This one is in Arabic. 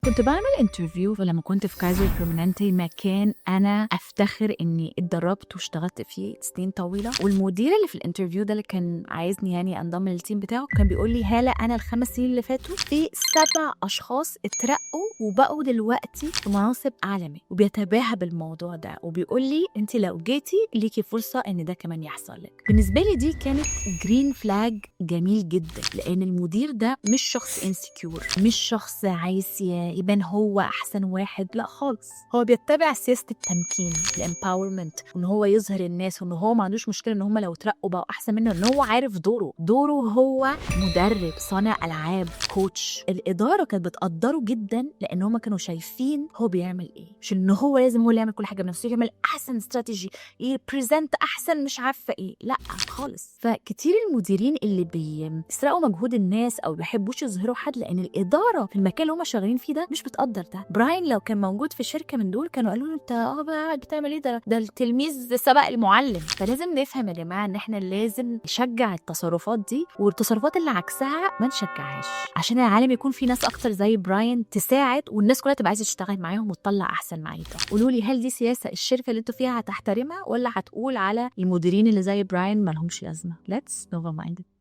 كنت بعمل انترفيو لما كنت في كايزر بيرماننتي، مكان انا افتخر اني اتدربت واشتغلت فيه سنين طويله. والمدير اللي في الانترفيو ده اللي كان عايزني يعني انضم للتيم بتاعه كان بيقول لي: هاله، انا ال5 سنين اللي فاتوا في 7 اشخاص اترقوا وبقوا دلوقتي في مناصب اعلى مني، وبيتباهى بالموضوع ده وبيقول لي: انت لو جيتي ليكي فرصه ان ده كمان يحصل لك. بالنسبه لي دي كانت جرين فلاج جميل جدا، لان المدير ده مش شخص انسكيور، مش شخص عايز يبان هو احسن واحد، لا خالص. هو بيتبع سياسه التمكين، الامباورمنت، وان هو يظهر الناس وان هو ما عندوش مشكله ان هم لو اترقوا بقوا احسن منه، ان هو عارف دوره هو مدرب، صانع العاب، كوتش. الاداره كانت بتقدره جدا لان هم كانوا شايفين هو بيعمل ايه، مش ان هو لازم هو اللي يعمل كل حاجه بنفسه، يعمل احسن استراتيجي، يبريزنت احسن، مش عارفه ايه، لا خالص. فكتير المديرين اللي بيسرقوا مجهود الناس او بيحبوش يظهروا حد لان الاداره في المكان اللي هم شغالين فيه ده مش بتقدر ده. براين لو كان موجود في شركه من دول كانوا قالوا له: انت قاعد بتعمل ايه؟ ده التلميذ سبق المعلم. فلازم نفهم يا جماعه ان احنا لازم نشجع التصرفات دي، والتصرفات اللي عكسها ما نشجعهاش، عشان العالم يكون في ناس اكتر زي براين تساعد، والناس كلها تبقى عايزه تشتغل معاهم وتطلع احسن معيشة. قولوا لي، هل دي سياسه الشركه اللي انتوا فيها هتحترمها، ولا هتقول على المديرين اللي زي براين ما لهمش لازمه؟ Let's never mind it.